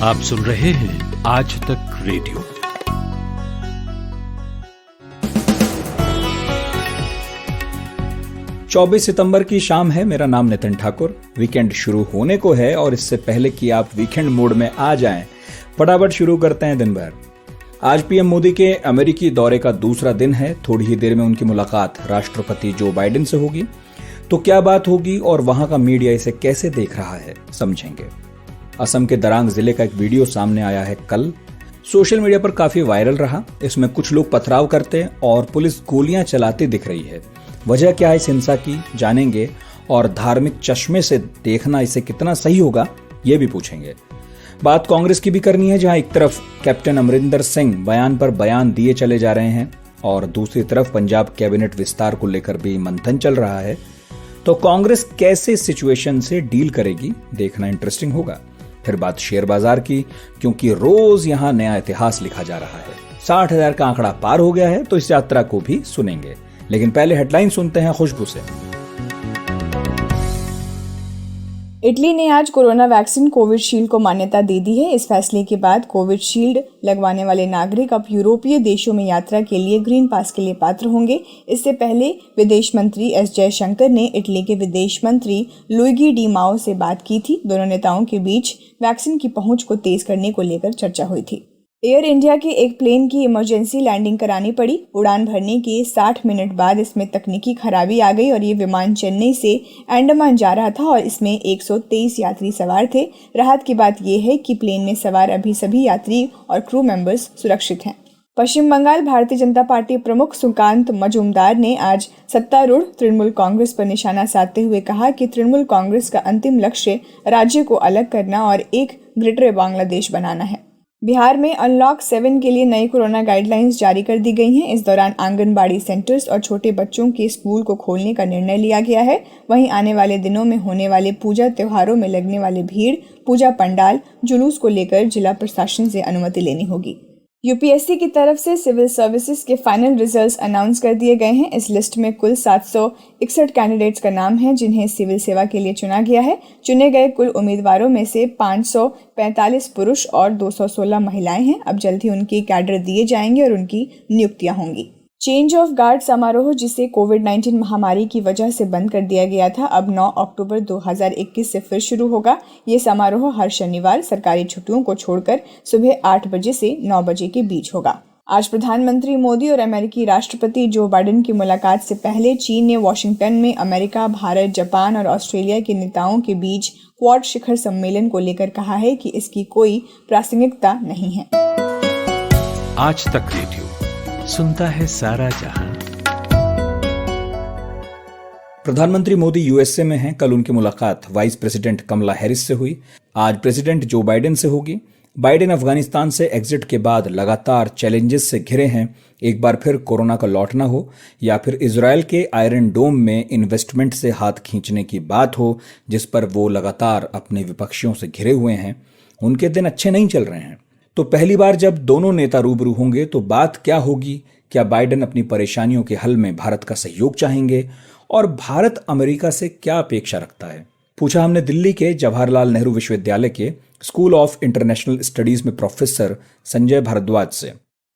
आप सुन रहे हैं आज तक रेडियो। चौबीस सितंबर की शाम है। मेरा नाम नितिन ठाकुर। वीकेंड शुरू होने को है और इससे पहले कि आप वीकेंड मोड में आ जाएं, फटाफट शुरू करते हैं दिन भर। आज पीएम मोदी के अमेरिकी दौरे का दूसरा दिन है। थोड़ी ही देर में उनकी मुलाकात राष्ट्रपति जो बाइडेन से होगी। तो क्या बात होगी और वहां का मीडिया इसे कैसे देख रहा है, समझेंगे। असम के दरांग जिले का एक वीडियो सामने आया है कल। सोशल मीडिया पर काफी वायरल रहा। इसमें कुछ लोग पथराव करते और पुलिस गोलियां चलाती दिख रही है। वजह क्या है इस हिंसा की, जानेंगे। और धार्मिक चश्मे से देखना इसे कितना सही होगा, ये भी पूछेंगे। बात कांग्रेस की भी करनी है, जहां एक तरफ कैप्टन अमरिंदर सिंह बयान पर बयान दिए चले जा रहे हैं और दूसरी तरफ पंजाब कैबिनेट विस्तार को लेकर भी मंथन चल रहा है। तो कांग्रेस कैसे सिचुएशन से डील करेगी, देखना इंटरेस्टिंग होगा। फिर बात शेयर बाजार की, क्योंकि रोज यहां नया इतिहास लिखा जा रहा है। 60,000 का आंकड़ा पार हो गया है, तो इस यात्रा को भी सुनेंगे। लेकिन पहले हेडलाइन सुनते हैं खुशबू से। इटली ने आज कोरोना वैक्सीन कोविशील्ड को मान्यता दे दी है। इस फैसले के बाद कोविशील्ड लगवाने वाले नागरिक अब यूरोपीय देशों में यात्रा के लिए ग्रीन पास के लिए पात्र होंगे। इससे पहले विदेश मंत्री एस जयशंकर ने इटली के विदेश मंत्री लुइगी डी माओ से बात की थी। दोनों नेताओं के बीच वैक्सीन की पहुंच को तेज करने को लेकर चर्चा हुई थी। एयर इंडिया के एक प्लेन की इमरजेंसी लैंडिंग करानी पड़ी। उड़ान भरने के 60 मिनट बाद इसमें तकनीकी खराबी आ गई और ये विमान चेन्नई से अंडमान जा रहा था और इसमें 123 यात्री सवार थे। राहत की बात यह है कि प्लेन में सवार अभी सभी यात्री और क्रू मेंबर्स सुरक्षित हैं। पश्चिम बंगाल भारतीय जनता पार्टी प्रमुख सुकांत मजूमदार ने आज सत्तारूढ़ तृणमूल कांग्रेस पर निशाना साधते हुए कहा कि तृणमूल कांग्रेस का अंतिम लक्ष्य राज्य को अलग करना और एक ग्रेटर बांग्लादेश बनाना है। बिहार में अनलॉक 7 के लिए नई कोरोना गाइडलाइंस जारी कर दी गई हैं। इस दौरान आंगनबाड़ी सेंटर्स और छोटे बच्चों के स्कूल को खोलने का निर्णय लिया गया है। वहीं आने वाले दिनों में होने वाले पूजा त्योहारों में लगने वाले भीड़, पूजा पंडाल, जुलूस को लेकर जिला प्रशासन से अनुमति लेनी होगी। यूपीएससी की तरफ से सिविल सर्विसेज के फाइनल रिजल्ट्स अनाउंस कर दिए गए हैं। इस लिस्ट में कुल 761 कैंडिडेट्स का नाम है, जिन्हें सिविल सेवा के लिए चुना गया है। चुने गए कुल उम्मीदवारों में से 545 पुरुष और 216 महिलाएं हैं। अब जल्द ही उनके कैडर दिए जाएंगे और उनकी नियुक्तियां होंगी। चेंज ऑफ गार्ड समारोह, जिसे कोविड-19 महामारी की वजह से बंद कर दिया गया था, अब 9 अक्टूबर 2021 से फिर शुरू होगा। ये समारोह हर शनिवार सरकारी छुट्टियों को छोड़कर सुबह 8 बजे से 9 बजे के बीच होगा। आज प्रधानमंत्री मोदी और अमेरिकी राष्ट्रपति जो बाइडेन की मुलाकात से पहले चीन ने वॉशिंगटन में अमेरिका, भारत, जापान और ऑस्ट्रेलिया के नेताओं के बीच क्वाड शिखर सम्मेलन को लेकर कहा है कि इसकी कोई प्रासंगिकता नहीं है। आज तक रेडियो सुनता है सारा जहां। प्रधानमंत्री मोदी यूएसए में हैं। कल उनकी मुलाकात वाइस प्रेसिडेंट कमला हैरिस से हुई। आज प्रेसिडेंट जो बाइडेन से होगी। बाइडेन अफगानिस्तान से एग्जिट के बाद लगातार चैलेंजेस से घिरे हैं। एक बार फिर कोरोना का लौटना हो या फिर इजरायल के आयरन डोम में इन्वेस्टमेंट से हाथ खींचने की बात हो, जिस पर वो लगातार अपने विपक्षियों से घिरे हुए हैं, उनके दिन अच्छे नहीं चल रहे हैं। तो पहली बार जब दोनों नेता रूबरू होंगे तो बात क्या होगी? क्या बाइडेन अपनी परेशानियों के हल में भारत का सहयोग चाहेंगे और भारत अमेरिका से क्या अपेक्षा रखता है? पूछा हमने दिल्ली के जवाहरलाल नेहरू विश्वविद्यालय के स्कूल ऑफ इंटरनेशनल स्टडीज में प्रोफेसर संजय भारद्वाज से।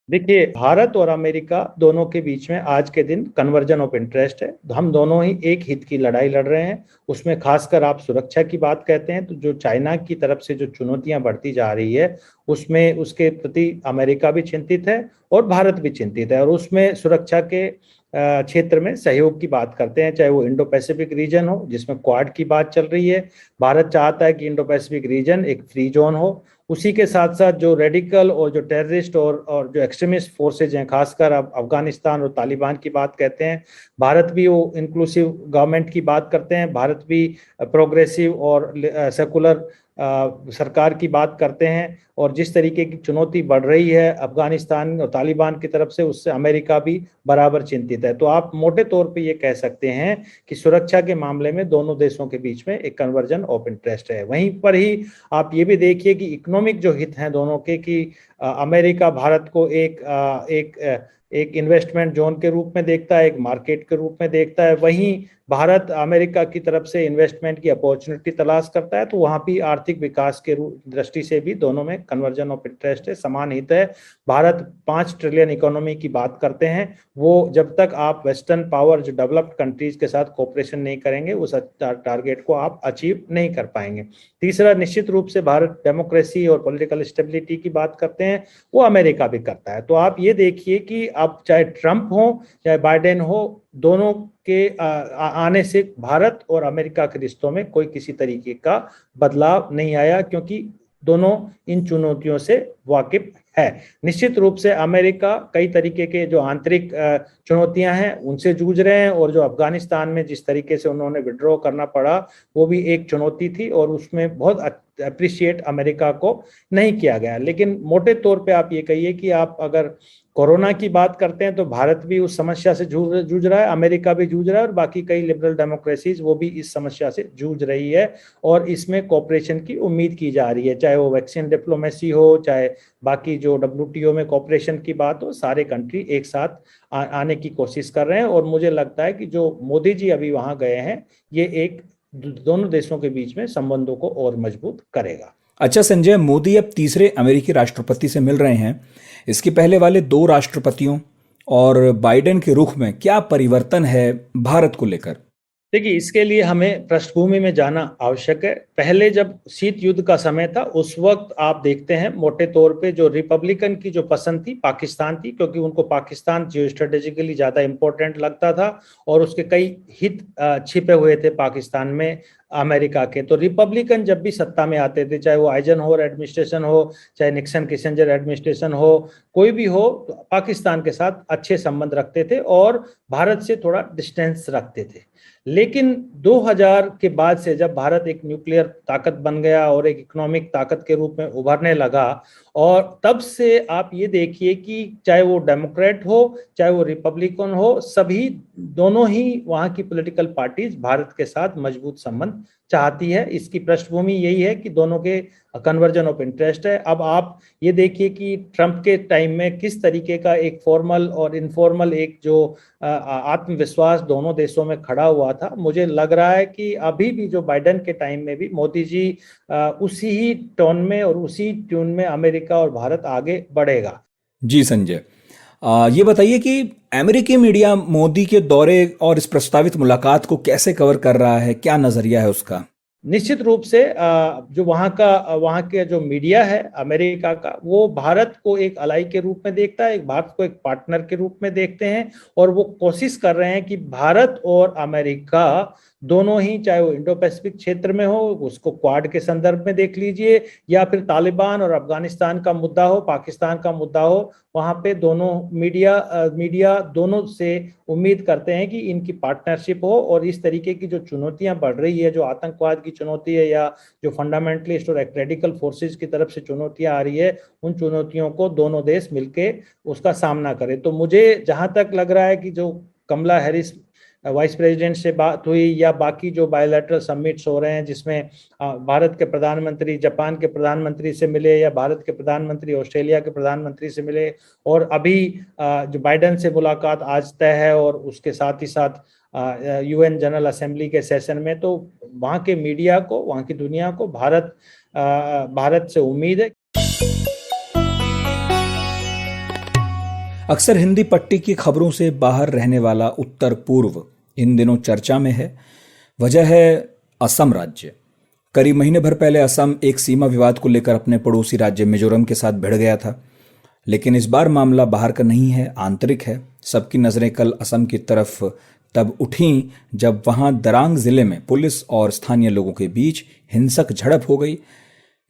देखिए, भारत और अमेरिका दोनों के बीच में आज के दिन कन्वर्जन ऑफ इंटरेस्ट है। हम दोनों ही एक हित की लड़ाई लड़ रहे हैं। उसमें खासकर आप सुरक्षा की बात कहते हैं तो जो चाइना की तरफ से जो चुनौतियां बढ़ती जा रही है, उसमें उसके प्रति अमेरिका भी चिंतित है और भारत भी चिंतित है। और उसमें सुरक्षा के क्षेत्र में सहयोग की बात करते हैं, चाहे वो इंडो पैसिफिक रीजन हो जिसमें क्वाड की बात चल रही है। भारत चाहता है कि इंडो पैसिफिक रीजन एक फ्री जोन हो। उसी के साथ साथ जो रेडिकल और जो टेररिस्ट और जो एक्सट्रीमिस्ट फोर्सेज हैं, खासकर अब अफगानिस्तान और तालिबान की बात कहते हैं। भारत भी वो इंक्लूसिव गवर्नमेंट की बात करते हैं। भारत भी प्रोग्रेसिव और सेकुलर सरकार की बात करते हैं। और जिस तरीके की चुनौती बढ़ रही है अफगानिस्तान और तालिबान की तरफ से, उससे अमेरिका भी बराबर चिंतित है। तो आप मोटे तौर पे ये कह सकते हैं कि सुरक्षा के मामले में दोनों देशों के बीच में एक कन्वर्जन ऑफ इंटरेस्ट है। वहीं पर ही आप ये भी देखिए कि इकोनॉमिक जो हित हैं दोनों के, कि अमेरिका भारत को एक एक इन्वेस्टमेंट जोन के रूप में देखता है, एक मार्केट के रूप में देखता है। वहीं भारत अमेरिका की तरफ से इन्वेस्टमेंट की अपॉर्चुनिटी तलाश करता है, तो वहां भी आर्थिक विकास के दृष्टि से भी दोनों में कन्वर्जन ऑफ इंटरेस्ट है, समान हित है। भारत 5 ट्रिलियन इकोनॉमी की बात करते हैं, वो जब तक आप वेस्टर्न पावर जो डेवलप्ड कंट्रीज के साथ कोऑपरेशन नहीं करेंगे उस टारगेट को आप अचीव नहीं कर पाएंगे। तीसरा, निश्चित रूप से भारत डेमोक्रेसी और पॉलिटिकल स्टेबिलिटी की बात करते हैं, वो अमेरिका भी करता है। तो आप ये देखिए कि अब चाहे ट्रंप हो चाहे बाइडेन हो, दोनों के आने से भारत और अमेरिका के रिश्तों में कोई किसी तरीके का बदलाव नहीं आया, क्योंकि दोनों इन चुनौतियों से वाकिफ है। निश्चित रूप से अमेरिका कई तरीके के जो आंतरिक चुनौतियां हैं उनसे जूझ रहे हैं, और जो अफगानिस्तान में जिस तरीके से उन्होंने विड्रॉ करना पड़ा वो भी एक चुनौती थी, और उसमें बहुत अप्रिशिएट अमेरिका को नहीं किया गया। लेकिन मोटे तौर पे आप ये कहिए कि आप अगर कोरोना की बात करते हैं तो भारत भी उस समस्या से जूझ रहा है, अमेरिका भी जूझ रहा है, और बाकी कई लिबरल डेमोक्रेसीज वो भी इस समस्या से जूझ रही है, और इसमें कोऑपरेशन की उम्मीद की जा रही है। चाहे वो वैक्सीन डिप्लोमेसी हो, चाहे बाकी जो WTO में कोऑपरेशन की बात हो, सारे कंट्री एक साथ आने की कोशिश कर रहे हैं। और मुझे लगता है कि जो मोदी जी अभी वहां गए हैं, ये एक दोनों देशों के बीच में संबंधों को और मजबूत करेगा। अच्छा संजय, मोदी अब तीसरे अमेरिकी राष्ट्रपति से मिल रहे हैं। इसके पहले वाले 2 राष्ट्रपतियों और बाइडेन के रुख में क्या परिवर्तन है भारत को लेकर? देखिए, इसके लिए हमें पृष्ठभूमि में जाना आवश्यक है। पहले जब शीत युद्ध का समय था, उस वक्त आप देखते हैं मोटे तौर पे जो रिपब्लिकन की जो पसंद थी पाकिस्तान थी, क्योंकि उनको पाकिस्तान जियो स्ट्रेटेजिकली ज्यादा इंपॉर्टेंट लगता था, और उसके कई हित छिपे हुए थे पाकिस्तान में अमेरिका के। तो रिपब्लिकन जब भी सत्ता में आते थे, चाहे वो आइजनहोवर एडमिनिस्ट्रेशन हो, चाहे निक्सन किसिंजर एडमिनिस्ट्रेशन हो, कोई भी हो, तो पाकिस्तान के साथ अच्छे संबंध रखते थे और भारत से थोड़ा डिस्टेंस रखते थे। लेकिन 2000 के बाद से जब भारत एक न्यूक्लियर ताकत बन गया और एक इकोनॉमिक ताकत के रूप में उभरने लगा, और तब से आप ये देखिए कि चाहे वो डेमोक्रेट हो चाहे वो रिपब्लिकन हो, सभी दोनों ही वहाँ की पॉलिटिकल पार्टीज भारत के साथ मजबूत संबंध चाहती है। इसकी पृष्ठभूमि यही है कि दोनों के कन्वर्जन ऑफ इंटरेस्ट है। अब आप ये देखिए कि ट्रंप के टाइम में किस तरीके का एक फॉर्मल और इनफॉर्मल एक जो आत्मविश्वास दोनों देशों में खड़ा हुआ था, मुझे लग रहा है कि अभी भी जो बाइडेन के टाइम में भी मोदी जी उसी ही टोन में और उसी ट्यून में अमेरिका और भारत आगे बढ़ेगा। जी संजय, ये बताइए कि अमेरिकी मीडिया मोदी के दौरे और इस प्रस्तावित मुलाकात को कैसे कवर कर रहा है, क्या नजरिया है उसका? निश्चित रूप से जो वहाँ के जो मीडिया है अमेरिका का, वो भारत को एक अलाई के रूप में देखता है, भारत को एक पार्टनर के रूप में देखते हैं, और वो कोशिश कर रहे हैं कि भारत और अमेरिका दोनों ही, चाहे वो इंडो पैसिफिक क्षेत्र में हो, उसको क्वाड के संदर्भ में देख लीजिए, या फिर तालिबान और अफगानिस्तान का मुद्दा हो, पाकिस्तान का मुद्दा हो, वहां पे दोनों मीडिया दोनों से उम्मीद करते हैं कि इनकी पार्टनरशिप हो, और इस तरीके की जो चुनौतियां बढ़ रही है, जो आतंकवाद की चुनौती है या जो फंडामेंटलिस्ट और रेडिकल फोर्सेस की तरफ से चुनौतियां आ रही है, उन चुनौतियों को दोनों देश मिलके उसका सामना करें। तो मुझे जहां तक लग रहा है कि जो कमला हैरिस वाइस प्रेसिडेंट से बात हुई, या बाकी जो बायलैटरल समिट्स हो रहे हैं जिसमें भारत के प्रधानमंत्री जापान के प्रधानमंत्री से मिले, या भारत के प्रधानमंत्री ऑस्ट्रेलिया के प्रधानमंत्री से मिले, और अभी जो बाइडेन से मुलाकात आज तय है, और उसके साथ ही साथ UN जनरल असेंबली के सेशन में, तो वहाँ के मीडिया को, वहाँ की दुनिया को भारत से उम्मीद है। अक्सर हिंदी पट्टी की खबरों से बाहर रहने वाला उत्तर पूर्व इन दिनों चर्चा में है। वजह है असम राज्य। करीब महीने भर पहले असम एक सीमा विवाद को लेकर अपने पड़ोसी राज्य मिजोरम के साथ भिड़ गया था, लेकिन इस बार मामला बाहर का नहीं है, आंतरिक है। सबकी नजरें कल असम की तरफ तब उठी जब वहां दरांग जिले में पुलिस और स्थानीय लोगों के बीच हिंसक झड़प हो गई।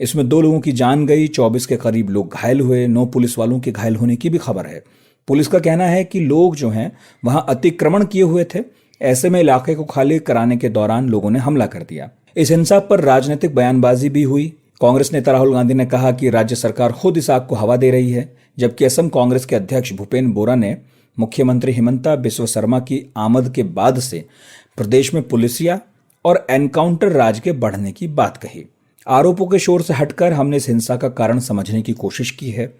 इसमें 2 लोगों की जान गई, 24 के करीब लोग घायल हुए। 9 पुलिस वालों के घायल होने की भी खबर है। पुलिस का कहना है कि लोग जो हैं वहां अतिक्रमण किए हुए थे, ऐसे में इलाके को खाली कराने के दौरान लोगों ने हमला कर दिया। इस हिंसा पर राजनीतिक बयानबाजी भी हुई। कांग्रेस नेता राहुल गांधी ने कहा कि राज्य सरकार खुद इस आग को हवा दे रही है, जबकि असम कांग्रेस के अध्यक्ष भूपेन बोरा ने मुख्यमंत्री हिमंता बिस्वा शर्मा की आमद के बाद से प्रदेश में पुलिसिया और एनकाउंटर राज के बढ़ने की बात कही। आरोपों के शोर से हटकर हमने इस हिंसा का कारण समझने की कोशिश की है।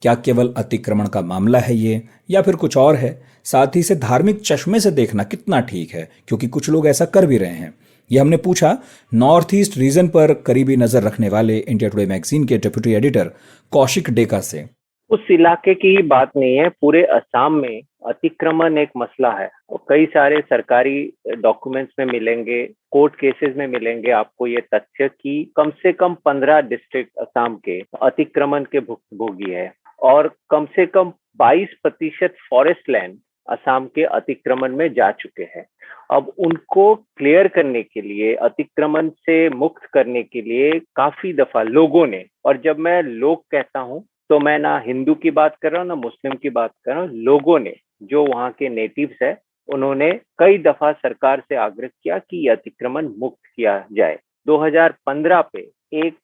क्या केवल अतिक्रमण का मामला है ये, या फिर कुछ और है? साथ ही से धार्मिक चश्मे से देखना कितना ठीक है, क्योंकि कुछ लोग ऐसा कर भी रहे हैं। ये हमने पूछा नॉर्थ ईस्ट रीजन पर करीबी नजर रखने वाले इंडिया टुडे मैगजीन के डिप्टी एडिटर कौशिक डेका से। उस इलाके की ही बात नहीं है, पूरे असम में अतिक्रमण एक मसला है और कई सारे सरकारी डॉक्यूमेंट्स में मिलेंगे, कोर्ट केसेस में मिलेंगे आपको ये तथ्य कि कम से कम 15 डिस्ट्रिक्ट असम के अतिक्रमण के भुक्तभोगी है और कम से कम 22% फॉरेस्ट लैंड असम के अतिक्रमण में जा चुके हैं। अब उनको क्लियर करने के लिए, अतिक्रमण से मुक्त करने के लिए काफी दफा लोगों ने, और जब मैं लोग कहता हूँ तो मैं ना हिंदू की बात कर रहा हूँ ना मुस्लिम की बात कर रहा हूँ, लोगों ने, जो वहाँ के नेटिव्स है, उन्होंने कई दफा सरकार से आग्रह किया कि ये अतिक्रमण मुक्त किया जाए। 2015 पे एक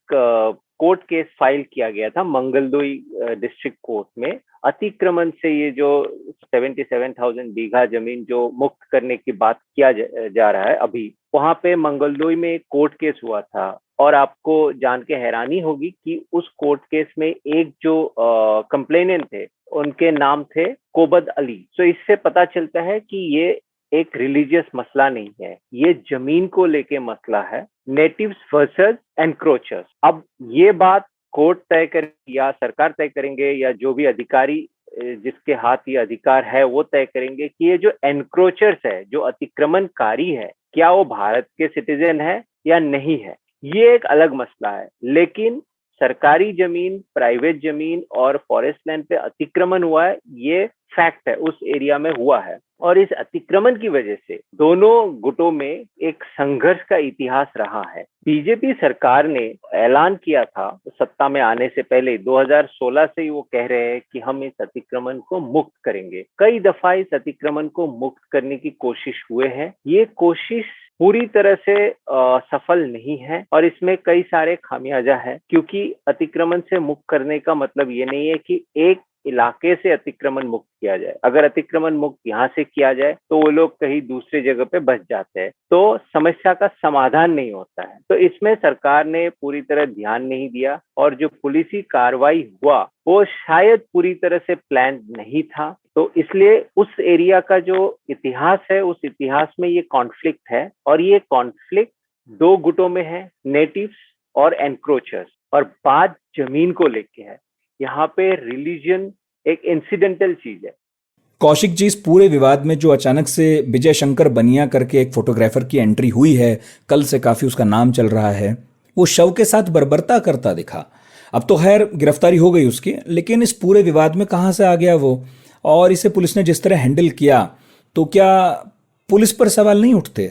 कोर्ट केस फाइल किया गया था मंगलदोई डिस्ट्रिक्ट कोर्ट में। अतिक्रमण से ये जो 77,000 बीघा जमीन जो मुक्त करने की बात किया जा रहा है अभी, वहां पे मंगलदोई में एक कोर्ट केस हुआ था और आपको जान के हैरानी होगी कि उस कोर्ट केस में एक जो कंप्लेनेंट थे उनके नाम थे कोबद अली। तो इससे पता चलता है कि ये एक रिलीजियस मसला नहीं है, ये जमीन को लेके मसला है, नेटिव्स वर्सेस एनक्रोचर्स। अब ये बात कोर्ट तय कर या सरकार तय करेंगे या जो भी अधिकारी जिसके हाथ ये अधिकार है वो तय करेंगे कि ये जो एनक्रोचर्स है, जो अतिक्रमणकारी है, क्या वो भारत के सिटीजन है या नहीं है, ये एक अलग मसला है। लेकिन सरकारी जमीन, प्राइवेट जमीन और फॉरेस्ट लैंड पे अतिक्रमण हुआ है, ये फैक्ट है, उस एरिया में हुआ है। और इस अतिक्रमण की वजह से दोनों गुटों में एक संघर्ष का इतिहास रहा है। बीजेपी सरकार ने ऐलान किया था सत्ता में आने से पहले, 2016 से ही वो कह रहे हैं कि हम इस अतिक्रमण को मुक्त करेंगे। कई दफा इस अतिक्रमण को मुक्त करने की कोशिश हुए हैं, ये कोशिश पूरी तरह से सफल नहीं है और इसमें कई सारे खामियाजा है, क्योंकि अतिक्रमण से मुक्त करने का मतलब ये नहीं है कि एक इलाके से अतिक्रमण मुक्त किया जाए। अगर अतिक्रमण मुक्त यहाँ से किया जाए तो वो लोग कहीं दूसरी जगह पे बच जाते हैं, तो समस्या का समाधान नहीं होता है। तो इसमें सरकार ने पूरी तरह ध्यान नहीं दिया और जो पुलिसी कार्रवाई हुआ वो शायद पूरी तरह से प्लान नहीं था। तो इसलिए उस एरिया का जो इतिहास है, उस इतिहास में ये कॉन्फ्लिक्ट है और ये कॉन्फ्लिक्ट दो गुटों में है, नेटिव्स और एनक्रोचर्स, और बात जमीन को लेके है। यहाँ पे रिलीजन एक इंसिडेंटल चीज है। कौशिक जी, इस पूरे विवाद में जो अचानक से विजय शंकर बनिया करके एक फोटोग्राफर की एंट्री हुई है, कल से काफी उसका नाम चल रहा है, वो शव के साथ बर्बरता करता दिखा। अब तो खैर गिरफ्तारी हो गई उसकी, लेकिन इस पूरे विवाद में कहां से आ गया वो, और इसे पुलिस ने जिस तरह हैंडल किया, तो क्या पुलिस पर सवाल नहीं उठते?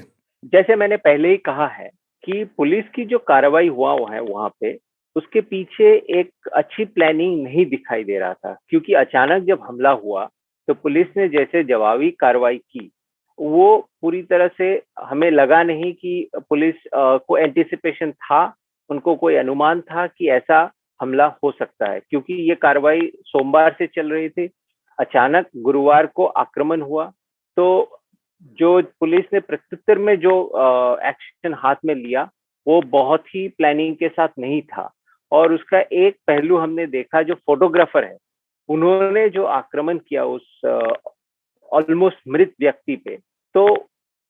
जैसे मैंने पहले ही कहा है कि पुलिस की जो कार्रवाई हुआ है वहां पे, उसके पीछे एक अच्छी प्लानिंग नहीं दिखाई दे रहा था, क्योंकि अचानक जब हमला हुआ तो पुलिस ने जैसे जवाबी कार्रवाई की, वो पूरी तरह से हमें लगा नहीं कि पुलिस को एंटिसिपेशन था, उनको कोई अनुमान था कि ऐसा हमला हो सकता है, क्योंकि ये कार्रवाई सोमवार से चल रही थी। अचानक गुरुवार को आक्रमण हुआ, तो जो पुलिस ने प्रत्युत्तर में जो एक्शन हाथ में लिया वो बहुत ही प्लानिंग के साथ नहीं था। और उसका एक पहलू हमने देखा, जो फोटोग्राफर है, उन्होंने जो आक्रमण किया उस ऑलमोस्ट मृत व्यक्ति पे, तो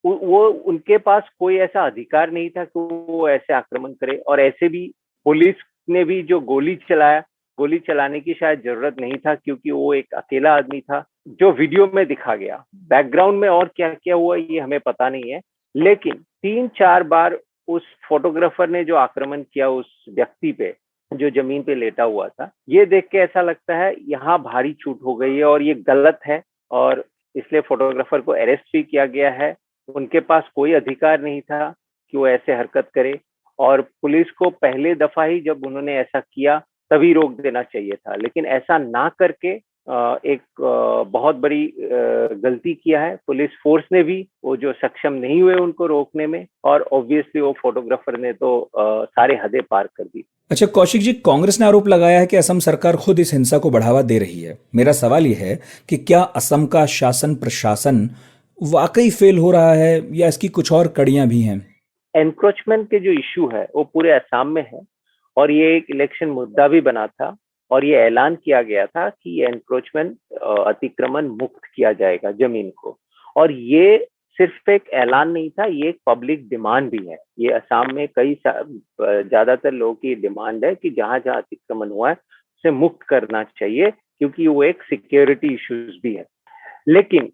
वो उनके पास कोई ऐसा अधिकार नहीं था कि वो ऐसे आक्रमण करे। और ऐसे भी पुलिस ने भी जो गोली चलाया, गोली चलाने की शायद जरूरत नहीं था, क्योंकि वो एक अकेला आदमी था जो वीडियो में दिखा गया। बैकग्राउंड में और क्या क्या हुआ ये हमें पता नहीं है, लेकिन 3-4 बार उस फोटोग्राफर ने जो आक्रमण किया उस व्यक्ति पे जो जमीन पे लेटा हुआ था, ये देख के ऐसा लगता है यहाँ भारी छूट हो गई है और ये गलत है, और इसलिए फोटोग्राफर को अरेस्ट भी किया गया है। उनके पास कोई अधिकार नहीं था कि वो ऐसे हरकत करे, और पुलिस को पहले दफा ही जब उन्होंने ऐसा किया तभी रोक देना चाहिए था, लेकिन ऐसा ना करके एक बहुत बड़ी गलती किया है पुलिस फोर्स ने भी, वो जो सक्षम नहीं हुए उनको रोकने में, और ऑब्वियसली वो फोटोग्राफर ने तो सारे हदें पार कर दी। अच्छा कौशिक जी, कांग्रेस ने आरोप लगाया है कि असम सरकार खुद इस हिंसा को बढ़ावा दे रही है। मेरा सवाल यह है कि क्या असम का शासन प्रशासन वाकई फेल हो रहा है या इसकी कुछ और कड़ियां भी हैं? एनक्रोचमेंट के जो इशू है वो पूरे असम में है और ये एक इलेक्शन मुद्दा भी बना था। और ये ऐलान किया गया था कि ये एनक्रोचमेंट अतिक्रमण मुक्त किया जाएगा जमीन को। और ये सिर्फ एक ऐलान नहीं था, ये एक पब्लिक डिमांड भी है। ये असम में ज्यादातर लोगों की डिमांड है कि जहां जहां अतिक्रमण हुआ है उसे मुक्त करना चाहिए, क्योंकि वो एक सिक्योरिटी इश्यूज भी है। लेकिन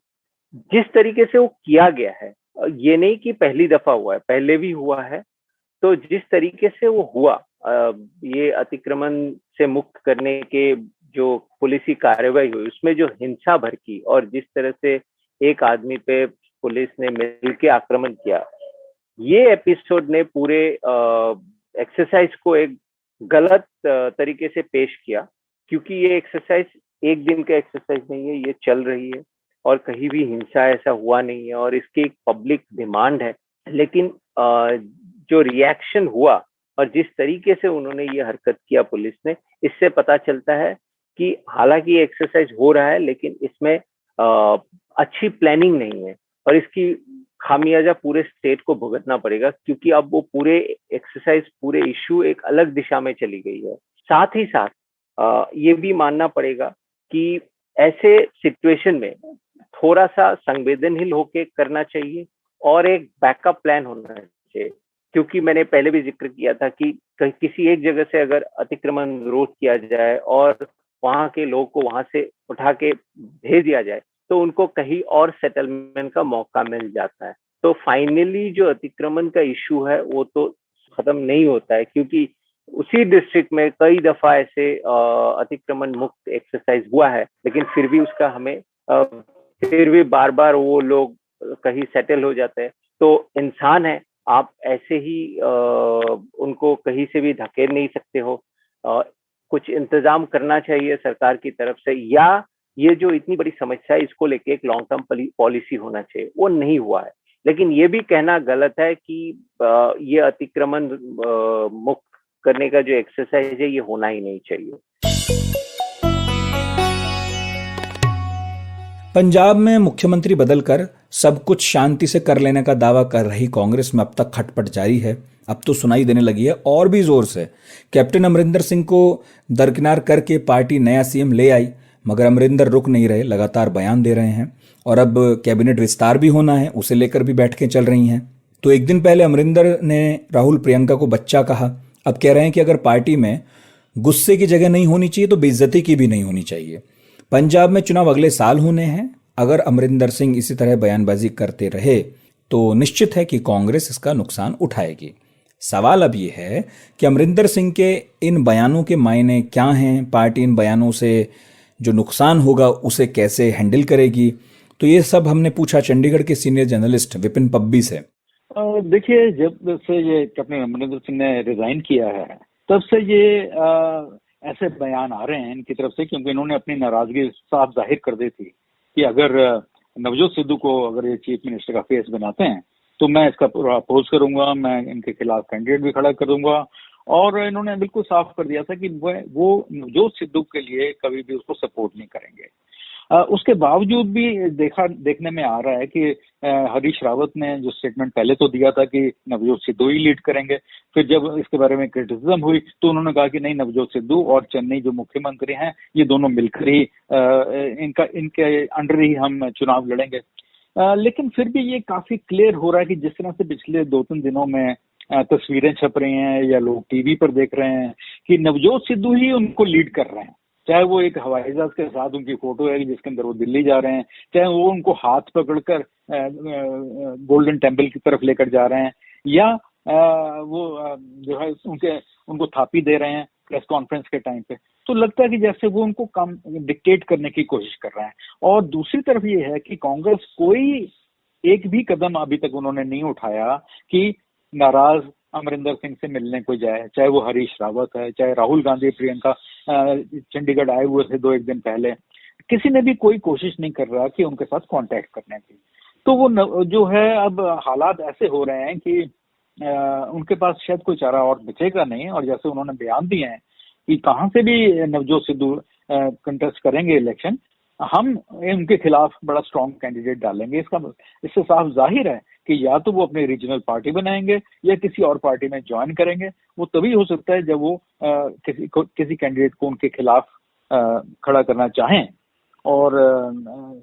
जिस तरीके से वो किया गया है, ये नहीं कि पहली दफा हुआ है, पहले भी हुआ है। तो जिस तरीके से वो हुआ, ये अतिक्रमण से मुक्त करने के जो पुलिसी कार्रवाई हुई, उसमें जो हिंसा भड़की और जिस तरह से एक आदमी पे पुलिस ने मिलकर आक्रमण किया, ये एपिसोड ने पूरे एक्सरसाइज को एक गलत तरीके से पेश किया। क्योंकि ये एक्सरसाइज एक दिन का एक्सरसाइज नहीं है, ये चल रही है और कहीं भी हिंसा ऐसा हुआ नहीं है और इसकी एक पब्लिक डिमांड है। लेकिन जो रिएक्शन हुआ और जिस तरीके से उन्होंने ये हरकत किया पुलिस ने, इससे पता चलता है कि हालांकि ये एक्सरसाइज हो रहा है लेकिन इसमें अच्छी प्लानिंग नहीं है और इसकी खामियाजा पूरे स्टेट को भुगतना पड़ेगा, क्योंकि अब वो पूरे एक्सरसाइज, पूरे इश्यू एक अलग दिशा में चली गई है। साथ ही साथ ये भी मानना पड़ेगा कि ऐसे सिचुएशन में थोड़ा सा संवेदनशील होके करना चाहिए और एक बैकअप प्लान होना चाहिए। क्योंकि मैंने पहले भी जिक्र किया था कि किसी एक जगह से अगर अतिक्रमण रोध किया जाए और वहां के लोग को वहां से उठा के भेज दिया जाए तो उनको कहीं और सेटलमेंट का मौका मिल जाता है। तो फाइनली जो अतिक्रमण का इशू है वो तो खत्म नहीं होता है, क्योंकि उसी डिस्ट्रिक्ट में कई दफा ऐसे अतिक्रमण मुक्त एक्सरसाइज हुआ है, लेकिन फिर भी उसका हमें फिर भी बार बार वो लोग कहीं सेटल हो जाते हैं। तो इंसान है, आप ऐसे ही उनको कहीं से भी धकेल नहीं सकते हो। कुछ इंतजाम करना चाहिए सरकार की तरफ से, या ये जो इतनी बड़ी समस्या है इसको लेके एक लॉन्ग टर्म पॉलिसी होना चाहिए। वो नहीं हुआ है। लेकिन ये भी कहना गलत है कि ये अतिक्रमण मुक्त करने का जो एक्सरसाइज है ये होना ही नहीं चाहिए। पंजाब में मुख्यमंत्री बदलकर सब कुछ शांति से कर लेने का दावा कर रही कांग्रेस में अब तक खटपट जारी है। अब तो सुनाई देने लगी है और भी जोर से। कैप्टन अमरिंदर सिंह को दरकिनार करके पार्टी नया सीएम ले आई, मगर अमरिंदर रुक नहीं रहे, लगातार बयान दे रहे हैं और अब कैबिनेट विस्तार भी होना है, उसे लेकर भी बैठकें चल रही हैं। तो एक दिन पहले अमरिंदर ने राहुल प्रियंका को बच्चा कहा, अब कह रहे हैं कि अगर पार्टी में गुस्से की जगह नहीं होनी चाहिए तो बेइज्जती की भी नहीं होनी चाहिए। पंजाब में चुनाव अगले साल होने हैं। अगर अमरिंदर सिंह इसी तरह बयानबाजी करते रहे तो निश्चित है कि कांग्रेस इसका नुकसान उठाएगी। सवाल अब ये है कि अमरिंदर सिंह के इन बयानों के मायने क्या हैं, पार्टी इन बयानों से जो नुकसान होगा उसे कैसे हैंडल करेगी। तो ये सब हमने पूछा चंडीगढ़ के सीनियर जर्नलिस्ट विपिन पब्बी से। देखिए, जब से ये कैप्टन अमरिंदर सिंह ने रिजाइन किया है तब से ये ऐसे बयान आ रहे हैं इनकी तरफ से, क्योंकि इन्होंने अपनी नाराजगी साफ जाहिर कर दी थी कि अगर नवजोत सिद्धू को अगर ये चीफ मिनिस्टर का फेस बनाते हैं तो मैं इसका पूरा अपोज करूंगा, मैं इनके खिलाफ कैंडिडेट भी खड़ा करूंगा। और इन्होंने बिल्कुल साफ कर दिया था कि वो नवजोत सिद्धू के लिए कभी भी उसको सपोर्ट नहीं करेंगे। उसके बावजूद भी देखने में आ रहा है कि हरीश रावत ने जो स्टेटमेंट पहले तो दिया था कि नवजोत सिद्धू ही लीड करेंगे, फिर जब इसके बारे में क्रिटिसिज्म हुई तो उन्होंने कहा कि नहीं, नवजोत सिद्धू और चेन्नई जो मुख्यमंत्री हैं ये दोनों मिलकर ही इनके अंडर ही हम चुनाव लड़ेंगे। लेकिन फिर भी ये काफी क्लियर हो रहा है कि जिस तरह से पिछले 2-3 दिनों में तस्वीरें छप रही हैं या लोग टीवी पर देख रहे हैं कि नवजोत सिद्धू ही उनको लीड कर रहे हैं। चाहे वो एक हवाई जहाज के साथ उनकी फोटो है जिसके अंदर वो दिल्ली जा रहे हैं, चाहे वो उनको हाथ पकड़कर गोल्डन टेम्पल की तरफ लेकर जा रहे हैं, या वो जो है उनको थापी दे रहे हैं प्रेस कॉन्फ्रेंस के टाइम पे। तो लगता है कि जैसे वो उनको काम डिक्टेट करने की कोशिश कर रहे हैं। और दूसरी तरफ ये है कि कांग्रेस कोई एक भी कदम अभी तक उन्होंने नहीं उठाया कि नाराज अमरिंदर सिंह से मिलने को जाए, चाहे वो हरीश रावत है, चाहे राहुल गांधी, प्रियंका चंडीगढ़ आए हुए थे 2-1 दिन पहले, किसी ने भी कोई कोशिश नहीं कर रहा कि उनके साथ कांटेक्ट करने की। तो वो जो है अब हालात ऐसे हो रहे हैं कि उनके पास शायद कोई चारा और बचेगा नहीं। और जैसे उन्होंने बयान दिए हैं कि कहां से भी नवजोत सिद्धू कंटेस्ट करेंगे इलेक्शन, हम उनके खिलाफ बड़ा स्ट्रॉन्ग कैंडिडेट डालेंगे। इससे साफ जाहिर है कि या तो वो अपनी रीजनल पार्टी बनाएंगे या किसी और पार्टी में ज्वाइन करेंगे। वो तभी हो सकता है जब वो किसी कैंडिडेट को उनके खिलाफ खड़ा करना चाहें। और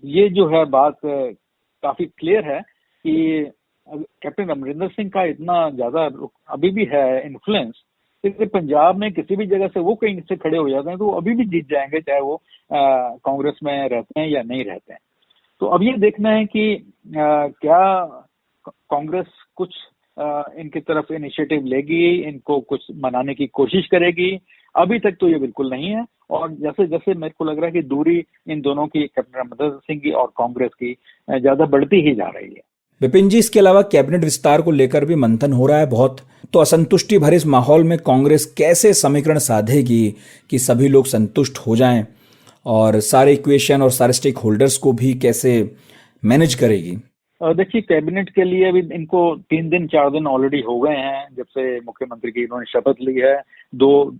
ये जो है बात काफी क्लियर है कि कैप्टन अमरिंदर सिंह का इतना ज्यादा अभी भी है इन्फ्लुएंस कि पंजाब में किसी भी जगह से वो कहीं से खड़े हो जाते हैं तो वो अभी भी जीत जाएंगे, चाहे वो कांग्रेस में रहते हैं या नहीं रहते हैं। तो अब ये देखना है कि क्या कांग्रेस कुछ इनकी तरफ इनिशिएटिव लेगी, इनको कुछ मनाने की कोशिश करेगी। अभी तक तो ये बिल्कुल नहीं है, और जैसे जैसे मेरे को लग रहा है कि दूरी इन दोनों की, कैप्टन अमरिंदर सिंह की और कांग्रेस की, ज्यादा बढ़ती ही जा रही है। विपिन जी, इसके अलावा कैबिनेट विस्तार को लेकर भी मंथन हो रहा है बहुत, तो असंतुष्टि भरे इस माहौल में कांग्रेस कैसे समीकरण साधेगी कि सभी लोग संतुष्ट हो जाएं, और सारे इक्वेशन और सारे स्टेक होल्डर्स को भी कैसे मैनेज करेगी? देखिए, कैबिनेट के लिए अभी इनको 3 दिन 4 दिन ऑलरेडी हो गए हैं जब से मुख्यमंत्री की इन्होंने शपथ ली है। 2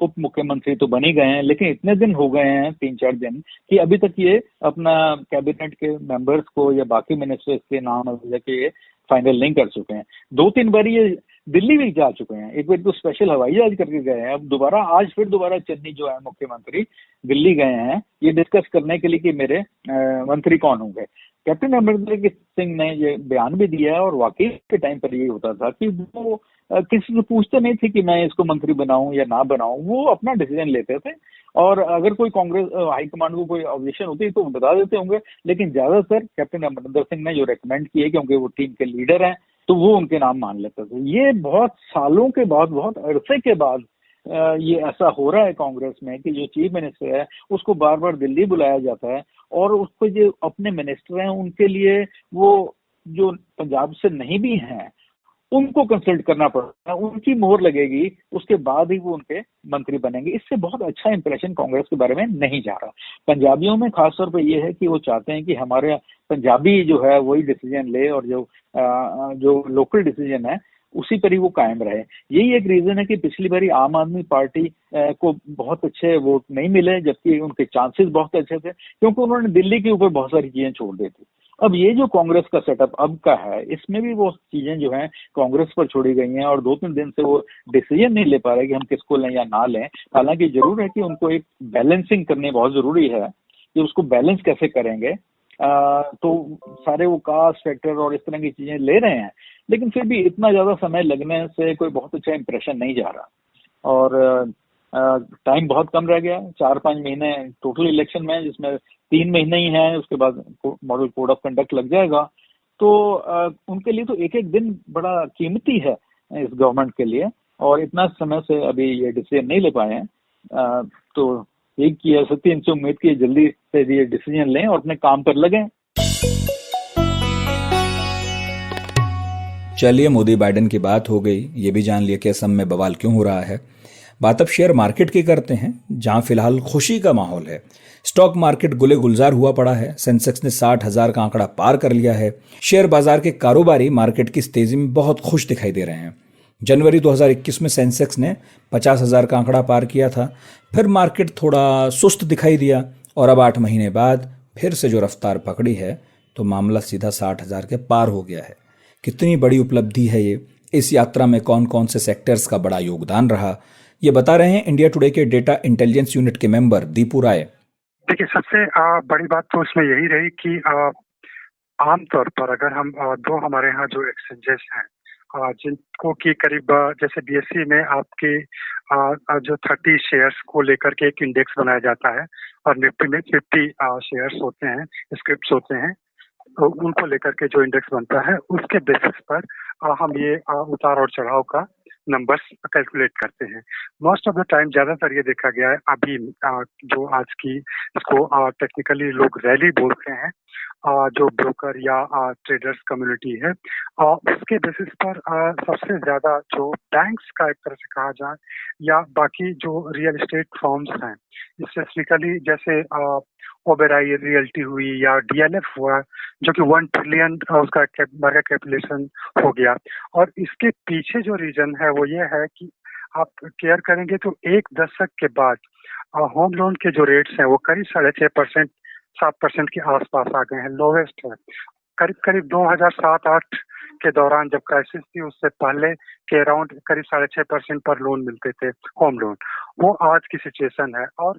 उप मुख्यमंत्री तो बन ही गए हैं, लेकिन इतने दिन हो गए हैं, 3-4 दिन, कि अभी तक ये अपना कैबिनेट के मेंबर्स को या बाकी मिनिस्टर्स के नाम अभी तक ये फाइनल नहीं कर चुके हैं। 2-3 बार ये दिल्ली भी जा चुके हैं, एक बार तो स्पेशल हवाई जहाज करके गए हैं, अब दोबारा आज फिर दोबारा चन्नी जो है मुख्यमंत्री दिल्ली गए हैं ये डिस्कस करने के लिए कि मेरे मंत्री कौन होंगे। कैप्टन अमरिंदर सिंह ने ये बयान भी दिया है, और वाकई के टाइम पर ये होता था कि वो किसी से पूछते नहीं थे कि मैं इसको मंत्री बनाऊं या ना बनाऊं, वो अपना डिसीजन लेते थे, और अगर कोई कांग्रेस हाईकमांड को कोई ऑब्जेक्शन होती तो बता देते होंगे, लेकिन ज्यादातर कैप्टन अमरिंदर सिंह ने जो रेकमेंड किए, क्योंकि वो टीम के लीडर हैं, तो वो उनके नाम मान लेते थे। ये बहुत सालों के बाद, बहुत अरसे के बाद ये ऐसा हो रहा है कांग्रेस में कि जो चीफ मिनिस्टर है उसको बार बार दिल्ली बुलाया जाता है, और उसको जो अपने मिनिस्टर हैं उनके लिए वो जो पंजाब से नहीं भी हैं उनको कंसल्ट करना पड़ता है, उनकी मोहर लगेगी, उसके बाद ही वो उनके मंत्री बनेंगे। इससे बहुत अच्छा इंप्रेशन कांग्रेस के बारे में नहीं जा रहा। पंजाबियों में खासतौर पर ये है कि वो चाहते हैं कि हमारे पंजाबी जो है वही डिसीजन ले, और जो लोकल डिसीजन है उसी पर ही वो कायम रहे। यही एक रीजन है कि पिछली बारी आम आदमी पार्टी को बहुत अच्छे वोट नहीं मिले, जबकि उनके चांसेस बहुत अच्छे थे, क्योंकि उन्होंने दिल्ली के ऊपर बहुत सारी चीजें छोड़ दी थी। अब ये जो कांग्रेस का सेटअप अब का है, इसमें भी वो चीजें जो हैं कांग्रेस पर छोड़ी गई हैं, और 2-3 दिन से वो डिसीजन नहीं ले पा रहे कि हम किसको लें या ना लें। हालांकि जरूर है कि उनको एक बैलेंसिंग करनी बहुत जरूरी है कि उसको बैलेंस कैसे करेंगे। तो सारे वो कास्ट फैक्टर और इस तरह की चीजें ले रहे हैं, लेकिन फिर भी इतना ज्यादा समय लगने से कोई बहुत अच्छा इंप्रेशन नहीं जा रहा, और टाइम बहुत कम रह गया, 4-5 महीने टोटल इलेक्शन में, जिसमें 3 महीने ही हैं, उसके बाद मॉडल कोड ऑफ कंडक्ट लग जाएगा। तो उनके लिए तो एक एक दिन बड़ा कीमती है इस गवर्नमेंट के लिए, और इतना समय से अभी ये डिसीजन नहीं ले पाए हैं। तो एक किया सकती, इनसे उम्मीद की जल्दी से ये डिसीजन लें और अपने काम पर लगें। चलिए, मोदी बाइडेन की बात हो गई, ये भी जान लिया कि असम में बवाल क्यों हो रहा है। बात अब शेयर मार्केट की करते हैं, जहां फिलहाल खुशी का माहौल है। स्टॉक मार्केट गुले गुलजार हुआ पड़ा है। सेंसेक्स ने 60,000 का आंकड़ा पार कर लिया है। शेयर बाजार के कारोबारी मार्केट की इस तेजी में बहुत खुश दिखाई दे रहे हैं। जनवरी 2021 में सेंसेक्स ने 50,000 का आंकड़ा पार किया था, फिर मार्केट थोड़ा सुस्त दिखाई दिया, और अब 8 महीने बाद फिर से जो रफ्तार पकड़ी है तो मामला सीधा 60,000 के पार हो गया है। कितनी बड़ी उपलब्धि है ये। इस यात्रा में कौन कौन से सेक्टर्स का बड़ा योगदान रहा, ये बता रहे हैं इंडिया टुडे के डेटा इंटेलिजेंस यूनिट के मेंबर दीपू राय। देखिए, सबसे बड़ी बात तो उसमें यही रही कि आमतौर पर अगर हम 2 हमारे यहाँ जो एक्सचेंजेस हैं जिनको की करीब जैसे बीएसई में आपके जो 30 शेयर्स को लेकर के एक इंडेक्स बनाया जाता है, और निफ्टी में 50 शेयर्स होते हैं, स्क्रिप्ट्स होते हैं, तो उनको लेकर के जो इंडेक्स बनता है उसके बेसिस पर हम ये उतार और चढ़ाव का नंबर्स कैलकुलेट करते हैं। मोस्ट ऑफ द टाइम ज्यादातर ये देखा गया है अभी जो आज की इसको टेक्निकली लोग रैली बोलते हैं, जो ब्रोकर या ट्रेडर्स कम्युनिटी है, उसके बेसिस पर सबसे ज्यादा जो बैंक्स का एक तरह से कहा जाए या बाकी जो रियल एस्टेट फर्म्स हैं, स्पेसिफिकली जैसे ओबेराई रियल्टी हुई या डीएलएफ हुआ, जो कि 1 ट्रिलियन उसका मार्केट कैपिटलाइजेशन हो गया। और इसके पीछे जो रीजन है वो ये है कि आप केयर करेंगे तो 1 दशक के बाद होम लोन के जो रेट्स हैं वो करीब 6.5%, 7% के आसपास आ गए हैं, लोवेस्ट है। करीब करीब 2007-8 के दौरान जब क्राइसिस थी उससे पहले के अराउंड करीब 6.5% पर लोन मिलते थे, होम लोन। वो आज की सिचुएशन है और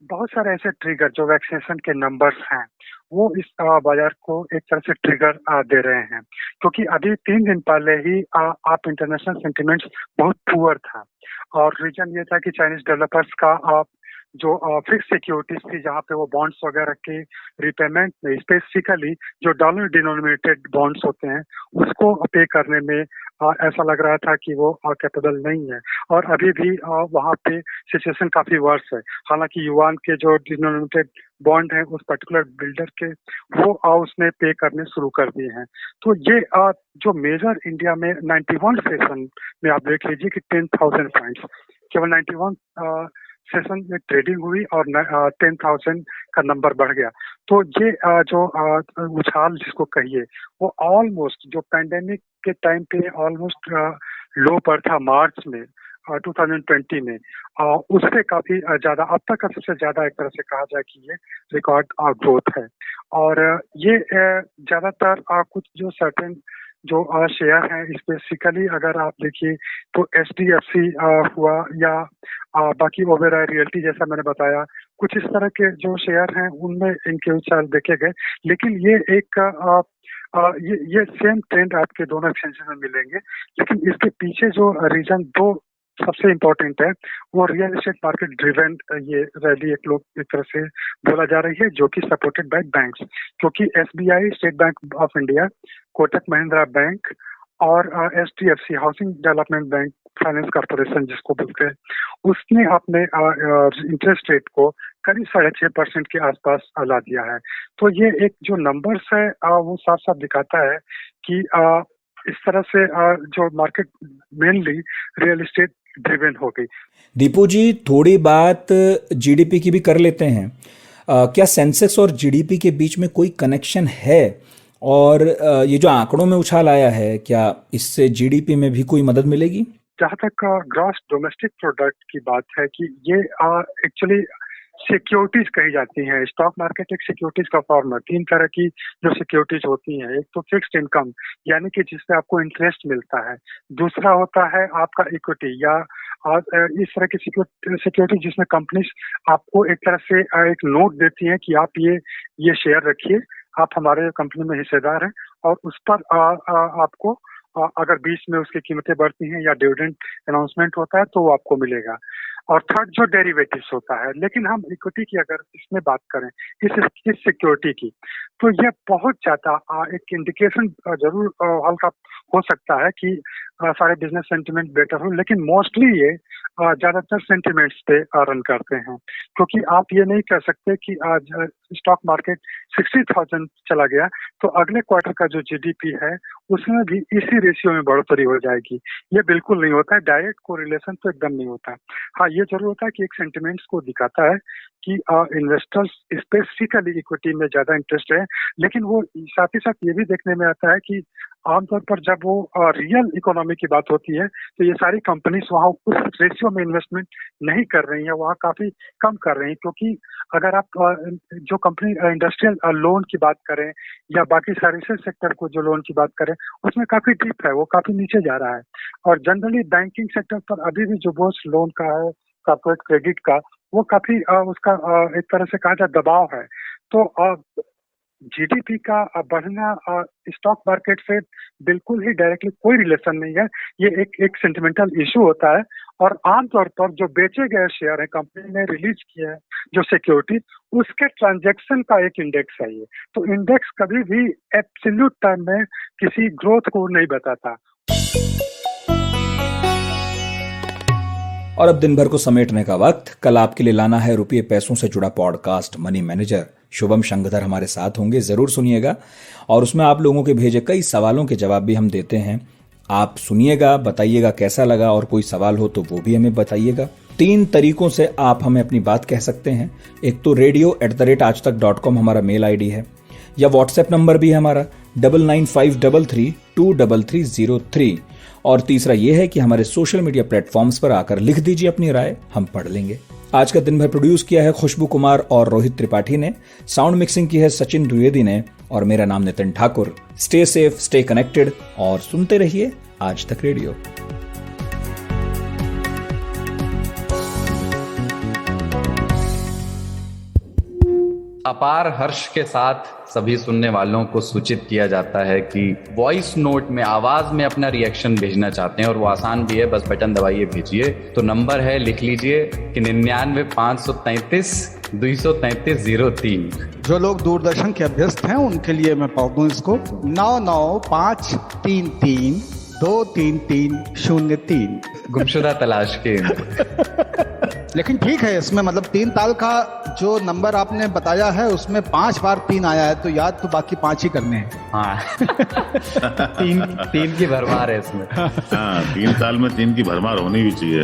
बहुत सारे ऐसे ट्रिगर जो वैक्सीनेशन के नंबर्स हैं वो इस बाजार को एक तरह से ट्रिगर दे रहे हैं, क्योंकि अभी 3 दिन पहले ही आप इंटरनेशनल सेंटिमेंट्स बहुत पुअर था और रीजन ये था कि चाइनीज डेवलपर्स का जो फिक्स सिक्योरिटीज थी जहाँ पे वो बॉन्ड्स वगैरह के रिपेमेंट में स्पेसिफिकली जो डॉलर डिनोमिनेटेड बॉन्ड्स होते हैं उसको पे करने में ऐसा लग रहा था कि वो कैपेबल नहीं है और अभी भी वहाँ पे सिचुएशन काफी वर्स है। हालांकि युआन के जो डिनोमिनेटेड बॉन्ड है उस पर्टिकुलर बिल्डर के वो उसने पे करने शुरू कर दिए हैं। तो ये जो मेजर इंडिया में 91 सेशन में आप देख लीजिए कि 10,000 पॉइंट्स केवल 91 सेशन में ट्रेडिंग हुई और 10,000 का नंबर बढ़ गया। तो ये जो उछाल जिसको कहिए वो ऑलमोस्ट जो पैंडेमिक के टाइम पे ऑलमोस्ट लो पर था मार्च में 2020 में, उससे काफी ज्यादा अब तक का सबसे ज्यादा एक तरह से कहा जाए कि ये रिकॉर्ड ग्रोथ है। और ये ज्यादातर कुछ जो सर्टेन जो शेयर हैं स्पेसिफिकली अगर आप देखिए तो HDFC हुआ या बाकी ओबेरॉय रियल्टी जैसा मैंने बताया, कुछ इस तरह के जो शेयर हैं उनमें इनके उछाल देखे गए। लेकिन ये एक ये सेम ट्रेंड आपके दोनों एक्सचेंजेस में मिलेंगे, लेकिन इसके पीछे जो रीजन दो सबसे इम्पोर्टेंट है वो रियल एस्टेट मार्केट ड्रिवेन ये रैली एक तरह से बोला जा रही है जो कि सपोर्टेड बाय बैंक्स, क्योंकि SBI state bank of India, Kotak Mahindra bank और HDFC housing development bank finance corporation जिसको बोलते हैं, उसने अपने इंटरेस्ट रेट को करीब 6.5% के आसपास ला दिया है। तो ये एक जो नंबर्स है वो साफ साफ दिखाता है कि इस तरह से जो market mainly real estate driven हो गई। दीपू जी, थोड़ी बात GDP की भी कर लेते हैं। क्या सेंसेक्स और GDP के बीच में कोई कनेक्शन है? और ये जो आंकड़ों में उछाल आया है क्या इससे GDP में भी कोई मदद मिलेगी? जहाँ तक ग्रॉस डोमेस्टिक प्रोडक्ट की बात है कि ये एक्चुअली सिक्योरिटीज कही जाती हैं। स्टॉक मार्केट एक सिक्योरिटीज का फॉर्म है। 3 तरह की जो सिक्योरिटीज होती हैं, एक तो फिक्स्ड इनकम यानी कि जिससे आपको इंटरेस्ट मिलता है, दूसरा होता है आपका इक्विटी या इस तरह की सिक्योरिटी जिसमें कंपनीज आपको एक तरह से एक नोट देती हैं कि आप ये शेयर रखिए, आप हमारे कंपनी में हिस्सेदार हैं और उस पर आपको अगर बीच में उसकी कीमतें बढ़ती हैं या डिविडेंड अनाउंसमेंट होता है तो वो आपको मिलेगा। और थर्ड जो डेरिवेटिव्स होता है, लेकिन हम इक्विटी की अगर इसमें बात करें इस सिक्योरिटी की, तो यह बहुत ज्यादा एक इंडिकेशन जरूर हल्का हो सकता है कि सारे बिजनेस सेंटिमेंट बेटर हो, लेकिन मोस्टली ये ज्यादातर सेंटिमेंट्स पे रन करते हैं, क्योंकि आप ये नहीं कह सकते कि आज स्टॉक मार्केट 60,000 चला गया तो अगले क्वार्टर का जो GDP है उसमें भी इसी रेशियो में बढ़ोतरी हो जाएगी। ये बिल्कुल नहीं होता है, डायरेक्ट कोरिलेशन तो एकदम नहीं होता। हाँ, ये जरूर होता है कि एक सेंटिमेंट्स को दिखाता है कि इन्वेस्टर्स स्पेसिफिकली इक्विटी में ज्यादा इंटरेस्ट है, लेकिन वो साथ ही साथ ये भी देखने में आता है कि आमतौर पर जब वो रियल इकोनॉमी की बात होती है तो ये सारी कंपनीज वहाँ उस रेशियो में इन्वेस्टमेंट नहीं कर रही है, वहाँ काफी कम कर रही है। क्योंकि अगर आप जो कंपनी इंडस्ट्रियल लोन की बात करें या बाकी सर्विसेज सेक्टर को जो लोन की बात करें उसमें काफी डीप है, वो काफी नीचे जा रहा है। और जनरली बैंकिंग सेक्टर पर अभी भी जो बोझ लोन का है, कॉर्पोरेट क्रेडिट का, वो काफी उसका एक तरह से कहा जाए दबाव है। तो GDP का बढ़ना स्टॉक मार्केट से बिल्कुल ही डायरेक्टली कोई रिलेशन नहीं है, ये एक सेंटिमेंटल इशू होता है। और आमतौर पर जो बेचे गए शेयर है, कंपनी ने रिलीज किया है जो सिक्योरिटी, उसके ट्रांजैक्शन का एक इंडेक्स है ये। तो इंडेक्स कभी भी एब्सोल्यूट टर्म में किसी ग्रोथ को नहीं बताता। और अब दिन भर को समेटने का वक्त। कल आपके लिए लाना है रुपये पैसों से जुड़ा podcast money manager. Shubham Shankhdhar हमारे साथ होंगे, जरूर सुनिएगा। और उसमें आप लोगों के भेजे कई सवालों के जवाब भी हम देते हैं। आप सुनिएगा, बताइएगा कैसा लगा, और कोई सवाल हो तो वो भी हमें बताइएगा। 3 तरीकों से आप हमें अपनी बात कह सकते हैं। एक तो radio@aajtak.com हमारा मेल ID है, या व्हाट्सएप नंबर भी है हमारा 9953323303। और तीसरा यह है कि हमारे सोशल मीडिया प्लेटफॉर्म्स पर आकर लिख दीजिए अपनी राय, हम पढ़ लेंगे। आज का दिन भर प्रोड्यूस किया है खुशबू कुमार और रोहित त्रिपाठी ने। साउंड मिक्सिंग की है सचिन द्विवेदी ने। और मेरा नाम Nitin Thakur. Stay safe, stay connected और सुनते रहिए आज तक रेडियो। अपार हर्ष के साथ सभी सुनने वालों को सूचित किया जाता है कि वॉइस नोट में आवाज में अपना रिएक्शन भेजना चाहते हैं और वो आसान भी है, बस बटन दबाइए भेजिए। तो नंबर है, लिख लीजिए कि 99-533-233-03। जो लोग दूरदर्शन के अभ्यस्त हैं उनके लिए मैं पढ़ दूं इसको, 99-533-233-03। गुमशुदा तलाश के लेकिन ठीक है, इसमें मतलब 3 ताल का जो नंबर आपने बताया है उसमें 5 बार 3 आया है, तो याद तो बाकी 5 ही करने हैं। हाँ तीन की भरमार है इसमें। हाँ, 3 ताल में 3 की भरमार होनी भी चाहिए।